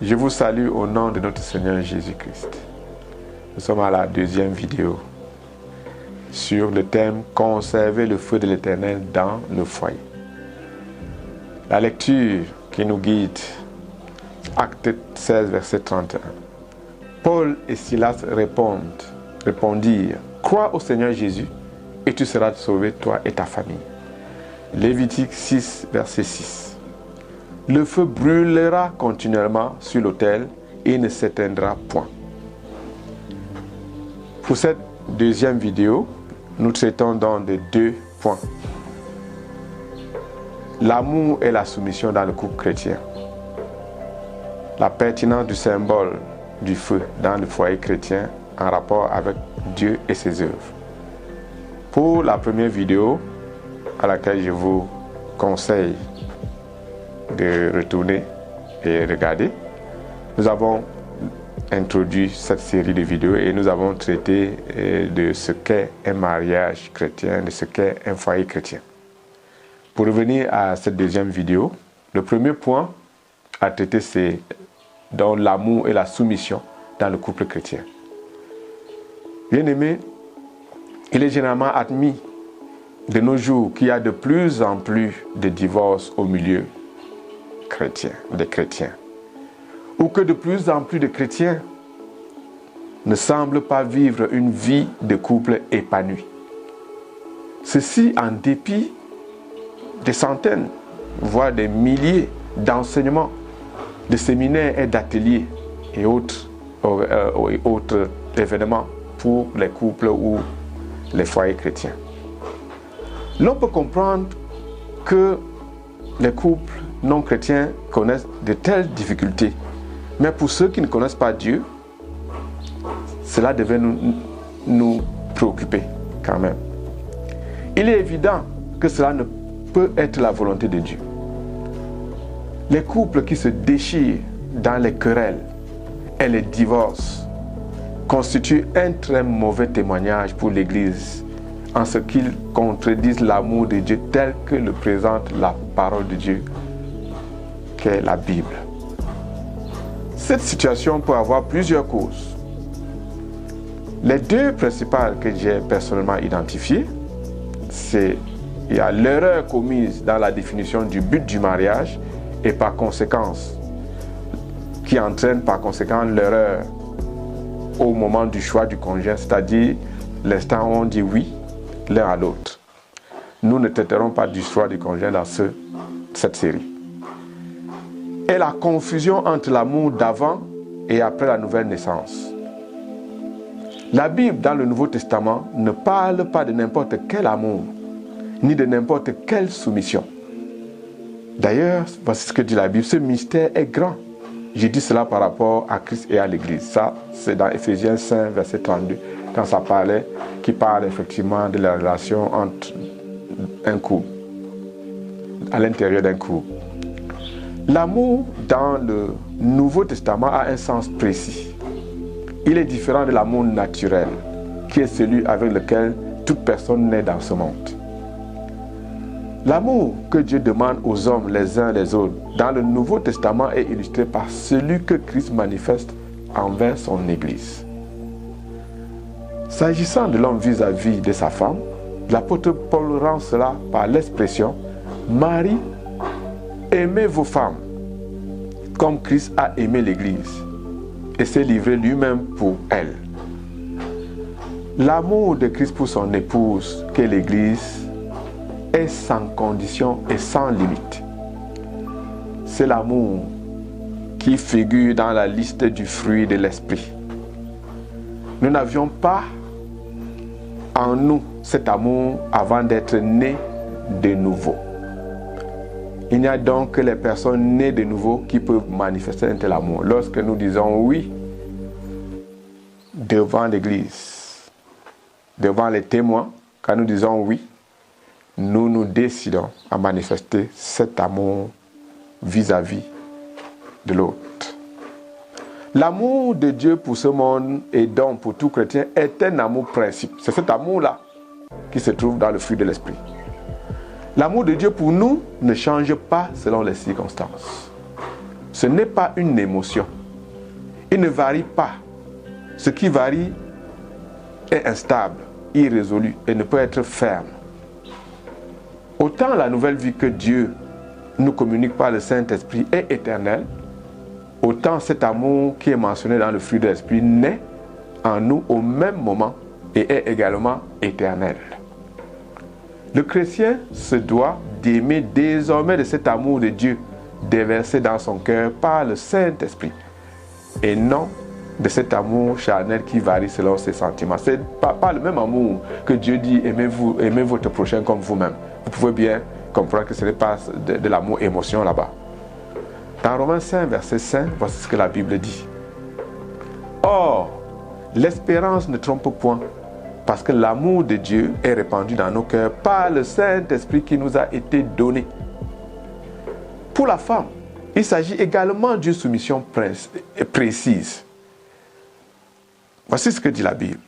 Je vous salue au nom de notre Seigneur Jésus-Christ. Nous sommes à la deuxième vidéo sur le thème « Conserver le feu de l'Éternel dans le foyer ». La lecture qui nous guide, Acte 16, verset 31. Paul et Silas répondirent « Crois au Seigneur Jésus et tu seras sauvé, toi et ta famille. » Lévitique 6, verset 6. Le feu brûlera continuellement sur l'autel et ne s'éteindra point. Pour cette deuxième vidéo, nous traitons donc de 2 points. L'amour et la soumission dans le couple chrétien. La pertinence du symbole du feu dans le foyer chrétien en rapport avec Dieu et ses œuvres. Pour la première vidéo, à laquelle je vous conseille de retourner et regarder, nous avons introduit cette série de vidéos et nous avons traité de ce qu'est un mariage chrétien, de ce qu'est un foyer chrétien. Pour revenir à cette deuxième vidéo, le premier point à traiter, c'est dans l'amour et la soumission dans le couple chrétien. Bien-aimés, il est généralement admis de nos jours qu'il y a de plus en plus de divorces au milieu des chrétiens, ou que de plus en plus de chrétiens ne semblent pas vivre une vie de couple épanouie. Ceci en dépit des centaines, voire des milliers d'enseignements, de séminaires et d'ateliers et autres événements pour les couples ou les foyers chrétiens. L'on peut comprendre que les couples non chrétiens connaissent de telles difficultés, mais pour ceux qui ne connaissent pas Dieu, cela devait nous préoccuper quand même. Il est évident que cela ne peut être la volonté de Dieu. Les couples qui se déchirent dans les querelles et les divorces constituent un très mauvais témoignage pour l'Église en ce qu'ils contredisent l'amour de Dieu tel que le présente la parole de Dieu, qu'est la Bible. Cette situation peut avoir plusieurs causes. Les 2 principales que j'ai personnellement identifiées, c'est il y a l'erreur commise dans la définition du but du mariage et par conséquence, qui entraîne par conséquent l'erreur au moment du choix du conjoint, c'est-à-dire l'instant où on dit oui l'un à l'autre. Nous ne traiterons pas du choix du conjoint dans cette série. Et la confusion entre l'amour d'avant et après la nouvelle naissance. La Bible dans le Nouveau Testament ne parle pas de n'importe quel amour, ni de n'importe quelle soumission. D'ailleurs, voici ce que dit la Bible, ce mystère est grand. J'ai dit cela par rapport à Christ et à l'Église. Ça, c'est dans Éphésiens 5, verset 32, quand ça parlait, qui parle effectivement de la relation entre un couple, à l'intérieur d'un couple. L'amour dans le Nouveau Testament a un sens précis. Il est différent de l'amour naturel, qui est celui avec lequel toute personne naît dans ce monde. L'amour que Dieu demande aux hommes les uns les autres dans le Nouveau Testament est illustré par celui que Christ manifeste envers son Église. S'agissant de l'homme vis-à-vis de sa femme, l'apôtre Paul rend cela par l'expression « Marie, aimez vos femmes, comme Christ a aimé l'Église et s'est livré lui-même pour elle. » L'amour de Christ pour son épouse, qu'est l'Église, est sans condition et sans limite. C'est l'amour qui figure dans la liste du fruit de l'esprit. Nous n'avions pas en nous cet amour avant d'être nés de nouveau. Il n'y a donc que les personnes nées de nouveau qui peuvent manifester un tel amour. Lorsque nous disons oui devant l'Église, devant les témoins, quand nous disons oui, nous nous décidons à manifester cet amour vis-à-vis de l'autre. L'amour de Dieu pour ce monde et donc pour tout chrétien est un amour principe. C'est cet amour-là qui se trouve dans le fruit de l'esprit. L'amour de Dieu pour nous ne change pas selon les circonstances. ce n'est pas une émotion. Il ne varie pas. Ce qui varie est instable, irrésolu et ne peut être ferme. Autant la nouvelle vie que Dieu nous communique par le Saint-Esprit est éternelle, autant cet amour qui est mentionné dans le fruit de l'Esprit naît en nous au même moment et est également éternel. Le chrétien se doit d'aimer désormais de cet amour de Dieu déversé dans son cœur par le Saint-Esprit et non de cet amour charnel qui varie selon ses sentiments. C'est pas le même amour que Dieu dit aimez votre prochain comme vous-même. Vous pouvez bien comprendre que ce n'est pas de l'amour émotion là-bas. Dans Romains 5, verset 5, voici ce que la Bible dit. Or, l'espérance ne trompe point, parce que l'amour de Dieu est répandu dans nos cœurs par le Saint-Esprit qui nous a été donné. Pour la femme, il s'agit également d'une soumission précise. Voici ce que dit la Bible.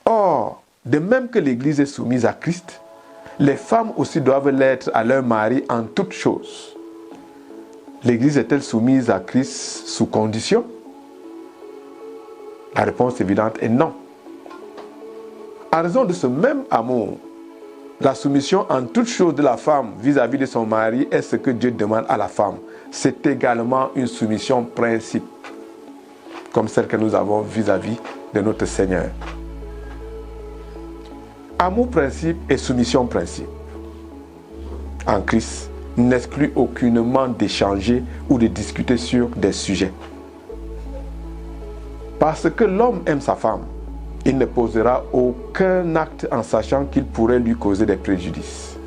Or, de même que l'Église est soumise à Christ, les femmes aussi doivent l'être à leur mari en toutes choses. L'Église est-elle soumise à Christ sous condition? La réponse évidente est non. En raison de ce même amour, la soumission en toutes choses de la femme vis-à-vis de son mari est ce que Dieu demande à la femme. C'est également une soumission principe, comme celle que nous avons vis-à-vis de notre Seigneur. Amour principe et soumission principe en Christ n'exclut aucunement d'échanger ou de discuter sur des sujets. Parce que l'homme aime sa femme, il ne posera aucun acte en sachant qu'il pourrait lui causer des préjudices.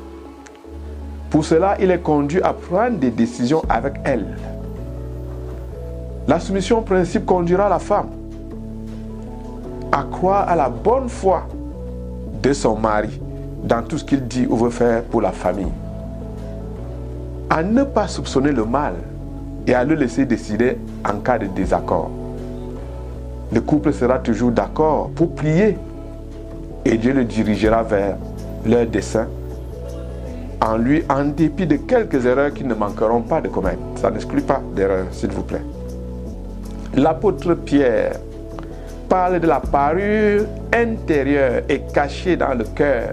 Pour cela, il est conduit à prendre des décisions avec elle. La soumission principe conduira la femme à croire à la bonne foi de son mari dans tout ce qu'il dit ou veut faire pour la famille, à ne pas soupçonner le mal et à le laisser décider en cas de désaccord. Le couple sera toujours d'accord pour prier et Dieu le dirigera vers leur dessein en dépit de quelques erreurs qu'ils ne manqueront pas de commettre. Ça n'exclut pas d'erreur, s'il vous plaît. L'apôtre Pierre parle de la parure intérieure et cachée dans le cœur,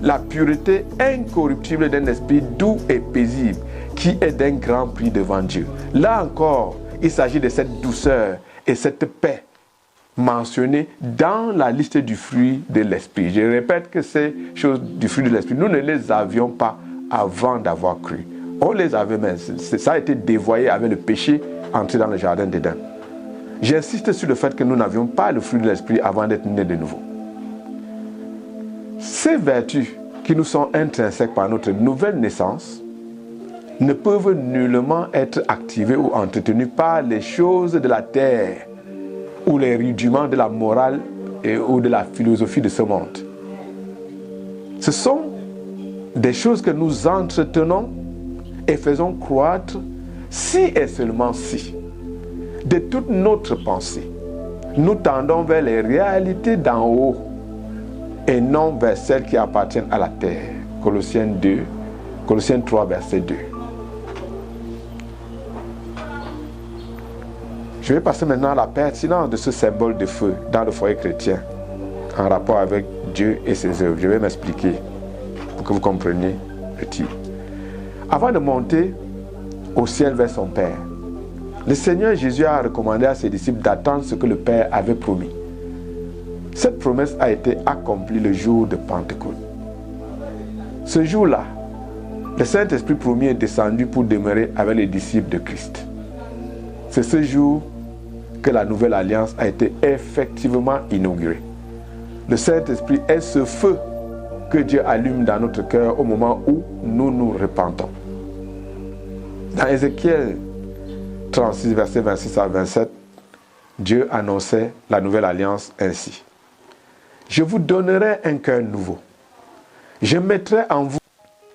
la pureté incorruptible d'un esprit doux et paisible qui est d'un grand prix devant Dieu. Là encore, il s'agit de cette douceur et cette paix mentionnées dans la liste du fruit de l'esprit. Je répète que ces choses du fruit de l'esprit, nous ne les avions pas avant d'avoir cru. On les avait, mais ça a été dévoyé avec le péché entré dans le jardin d'Éden. J'insiste sur le fait que nous n'avions pas le fruit de l'esprit avant d'être nés de nouveau. Ces vertus qui nous sont intrinsèques par notre nouvelle naissance ne peuvent nullement être activées ou entretenues par les choses de la terre ou les rudiments de la morale ou de la philosophie de ce monde. Ce sont des choses que nous entretenons et faisons croître si et seulement si, de toute notre pensée, nous tendons vers les réalités d'en haut et non vers celles qui appartiennent à la terre. Colossiens 3, verset 2. Je vais passer maintenant à la pertinence de ce symbole de feu dans le foyer chrétien en rapport avec Dieu et ses œuvres. Je vais m'expliquer pour que vous compreniez le titre. Avant de monter au ciel vers son Père, le Seigneur Jésus a recommandé à ses disciples d'attendre ce que le Père avait promis. Cette promesse a été accomplie le jour de Pentecôte. Ce jour-là, le Saint-Esprit promis est descendu pour demeurer avec les disciples de Christ. C'est ce jour que la nouvelle alliance a été effectivement inaugurée. Le Saint-Esprit est ce feu que Dieu allume dans notre cœur au moment où nous nous repentons. Dans Ézéchiel 36, versets 26 à 27, Dieu annonçait la nouvelle alliance ainsi. Je vous donnerai un cœur nouveau. Je mettrai en vous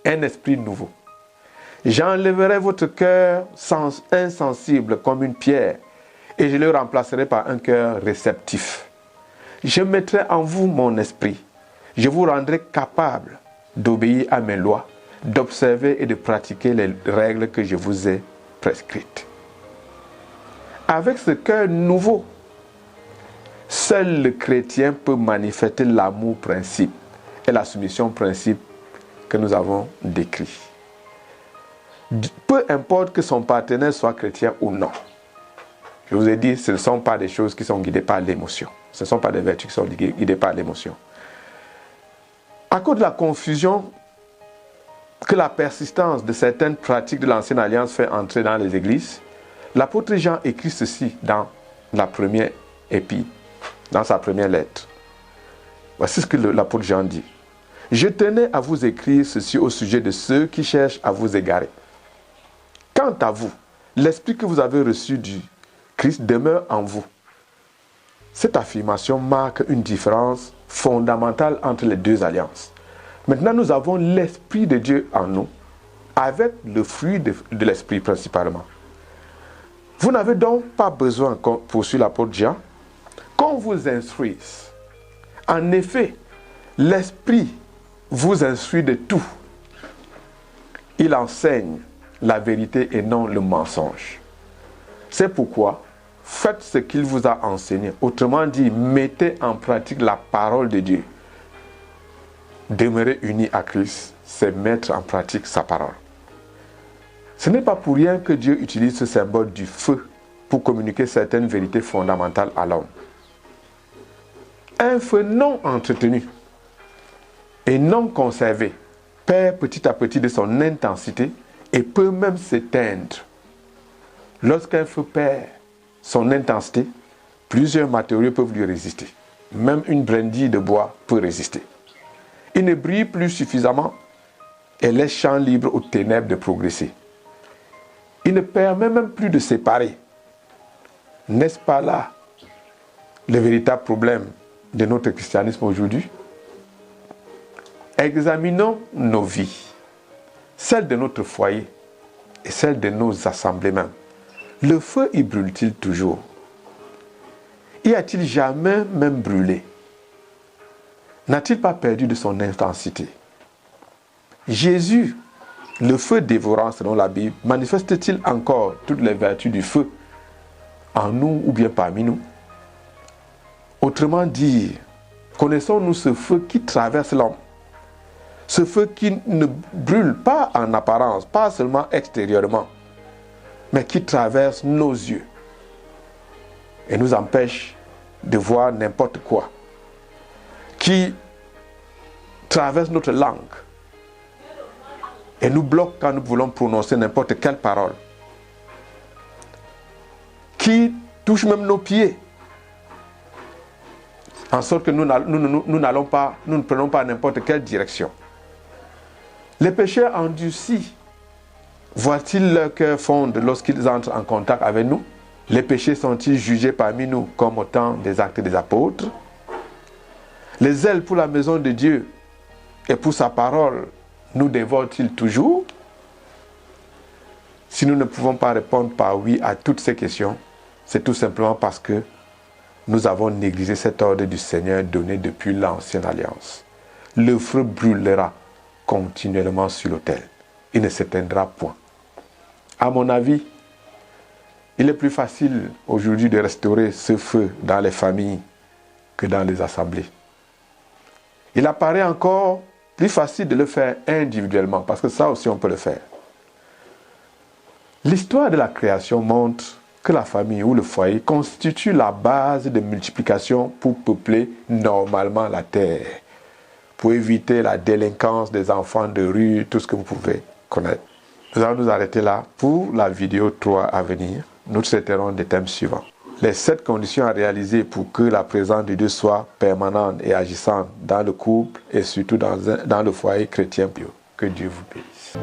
un esprit nouveau. J'enlèverai votre cœur insensible comme une pierre et je le remplacerai par un cœur réceptif. Je mettrai en vous mon esprit. Je vous rendrai capable d'obéir à mes lois, d'observer et de pratiquer les règles que je vous ai prescrites. avec ce cœur nouveau, seul le chrétien peut manifester l'amour principe et la soumission principe que nous avons décrit. Peu importe que son partenaire soit chrétien ou non. Je vous ai dit, ce ne sont pas des choses qui sont guidées par l'émotion. Ce ne sont pas des vertus qui sont guidées par l'émotion. À cause de la confusion que la persistance de certaines pratiques de l'ancienne alliance fait entrer dans les églises, l'apôtre Jean écrit ceci dans la première épître, dans sa première lettre. Voici ce que l'apôtre Jean dit. « Je tenais à vous écrire ceci au sujet de ceux qui cherchent à vous égarer. Quant à vous, l'esprit que vous avez reçu du Christ demeure en vous. » Cette affirmation marque une différence fondamentale entre les deux alliances. Maintenant, nous avons l'Esprit de Dieu en nous, avec le fruit de l'Esprit principalement. Vous n'avez donc pas besoin, poursuit l'apôtre Jean, qu'on vous instruise. En effet, l'Esprit vous instruit de tout. Il enseigne la vérité et non le mensonge. C'est pourquoi, faites ce qu'il vous a enseigné. Autrement dit, mettez en pratique la parole de Dieu. Demeurer unis à Christ, c'est mettre en pratique sa parole. Ce n'est pas pour rien que Dieu utilise ce symbole du feu pour communiquer certaines vérités fondamentales à l'homme. Un feu non entretenu et non conservé perd petit à petit de son intensité et peut même s'éteindre. Lorsqu'un feu perd son intensité, plusieurs matériaux peuvent lui résister. Même une brindille de bois peut résister. Il ne brille plus suffisamment et laisse champ libre aux ténèbres de progresser. Il ne permet même plus de séparer. N'est-ce pas là le véritable problème de notre christianisme aujourd'hui? Examinons nos vies, celles de notre foyer et celles de nos assemblées même. Le feu y brûle-t-il toujours? Y a-t-il jamais même brûlé? N'a-t-il pas perdu de son intensité? Jésus, le feu dévorant selon la Bible, manifeste-t-il encore toutes les vertus du feu en nous ou bien parmi nous? Autrement dit, connaissons-nous ce feu qui traverse l'homme? Ce feu qui ne brûle pas en apparence, pas seulement extérieurement, mais qui traverse nos yeux et nous empêche de voir n'importe quoi, qui traverse notre langue et nous bloque quand nous voulons prononcer n'importe quelle parole, qui touche même nos pieds, en sorte que nous ne prenons pas n'importe quelle direction. Les pécheurs endurcis, voient-ils leur cœur fondre lorsqu'ils entrent en contact avec nous? Les péchés sont-ils jugés parmi nous comme au temps des actes des apôtres? Les zèles pour la maison de Dieu et pour sa parole nous dévorent-ils toujours? Si nous ne pouvons pas répondre par oui à toutes ces questions, c'est tout simplement parce que nous avons négligé cet ordre du Seigneur donné depuis l'ancienne alliance. Le feu brûlera continuellement sur l'autel. Il ne s'éteindra point. À mon avis, il est plus facile aujourd'hui de restaurer ce feu dans les familles que dans les assemblées. Il apparaît encore plus facile de le faire individuellement, parce que ça aussi on peut le faire. L'histoire de la création montre que la famille ou le foyer constitue la base de multiplication pour peupler normalement la terre, pour éviter la délinquance des enfants de rue, tout ce que vous pouvez connaître. Nous allons nous arrêter là. Pour la vidéo 3 à venir, nous traiterons des thèmes suivants. Les 7 conditions à réaliser pour que la présence de Dieu soit permanente et agissante dans le couple et surtout dans le foyer chrétien. Que Dieu vous bénisse.